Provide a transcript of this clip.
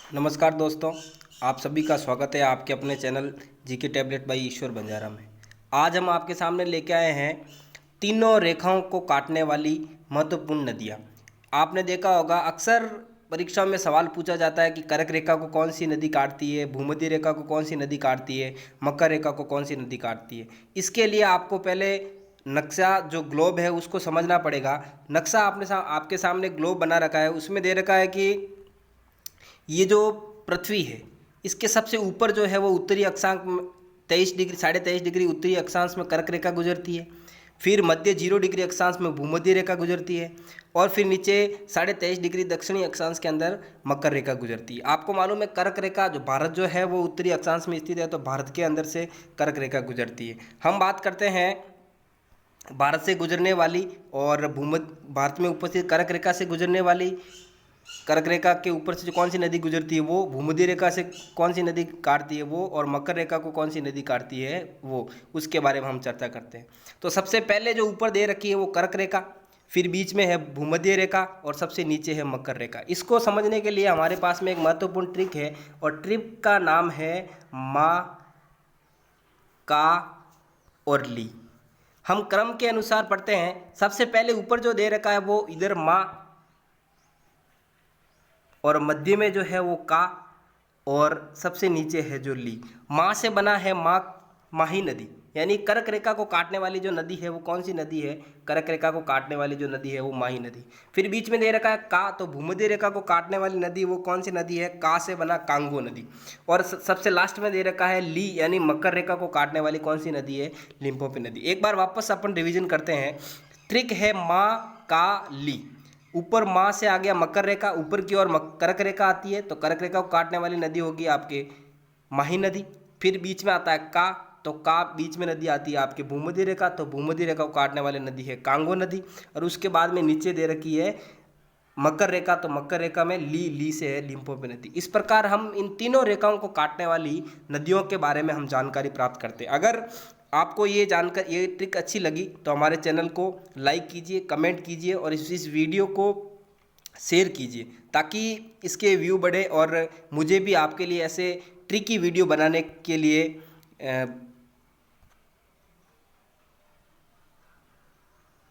नमस्कार दोस्तों, आप सभी का स्वागत है आपके अपने चैनल जीके टैबलेट बाई ईश्वर बंजारा में। आज हम आपके सामने लेके आए हैं तीनों रेखाओं को काटने वाली महत्वपूर्ण नदियाँ। आपने देखा होगा अक्सर परीक्षाओं में सवाल पूछा जाता है कि कर्क रेखा को कौन सी नदी काटती है, भूमध्य रेखा को कौन सी नदी काटती है, मकर रेखा को कौन सी नदी काटती है। इसके लिए आपको पहले नक्शा जो ग्लोब है उसको समझना पड़ेगा। नक्शा आपके सामने ग्लोब बना रखा है, उसमें दे रखा है कि ये जो पृथ्वी है इसके सबसे ऊपर जो है वो उत्तरी अक्षांश में 23 डिग्री 23.5 डिग्री उत्तरी अक्षांश में कर्क रेखा गुजरती है। फिर मध्य 0 डिग्री अक्षांश में भूमध्य रेखा गुजरती है और फिर नीचे 23.5 डिग्री दक्षिणी अक्षांश के अंदर मकर रेखा गुजरती है। आपको मालूम है कर्क रेखा जो भारत जो है वो उत्तरी अक्षांश में स्थित है, तो भारत के अंदर से कर्क रेखा गुजरती है। हम बात करते हैं भारत से गुजरने वाली और भूमध्य भारत में उपस्थित कर्क रेखा से गुजरने वाली, कर्क रेखा के ऊपर से जो कौन सी नदी गुजरती है वो, भूमध्य रेखा से कौन सी नदी काटती है वो, और मकर रेखा को कौन सी नदी काटती है वो, उसके बारे में हम चर्चा करते हैं। तो सबसे पहले जो ऊपर दे रखी है वो कर्क रेखा, फिर बीच में है भूमध्य रेखा और सबसे नीचे है मकर रेखा। इसको समझने के लिए हमारे पास में एक महत्वपूर्ण ट्रिक है और ट्रिक का नाम है मा, का और ली। हम क्रम के अनुसार पढ़ते हैं। सबसे पहले ऊपर जो दे रखा है वो इधर मा, और मध्य में जो है वो का, और सबसे नीचे है जो ली। माँ से बना है माही नदी, यानी कर्क रेखा को काटने वाली जो नदी है वो कौन सी नदी है, कर्क रेखा को काटने वाली जो नदी है वो माही नदी। फिर बीच में दे रखा है का, तो भूमध्य रेखा को काटने वाली नदी वो कौन सी नदी है, का से बना कांगो नदी। और सबसे लास्ट में दे रखा है ली, यानी मकर रेखा को काटने वाली कौन सी नदी है, लिम्पोपी नदी। एक बार वापस अपन रिविजन करते हैं। ट्रिक है माँ, का, ली। ऊपर माँ से आ गया मकर रेखा, ऊपर की ओर कर्क रेखा आती है, तो कर्क रेखा को काटने वाली नदी होगी आपके माही नदी। फिर बीच में आता है का, तो का बीच में नदी आती है आपके भूमध्य रेखा, तो भूमध्य रेखा को काटने वाली नदी है कांगो नदी। और उसके बाद में नीचे दे रखी है मकर रेखा, तो मकर रेखा में ली से है लिम्पोपी नदी। इस प्रकार हम इन तीनों रेखाओं को काटने वाली नदियों के बारे में हम जानकारी प्राप्त करते हैं। अगर आपको ये ट्रिक अच्छी लगी तो हमारे चैनल को लाइक कीजिए, कमेंट कीजिए और इस वीडियो को शेयर कीजिए ताकि इसके व्यू बढ़े और मुझे भी आपके लिए ऐसे ट्रिकी वीडियो बनाने के लिए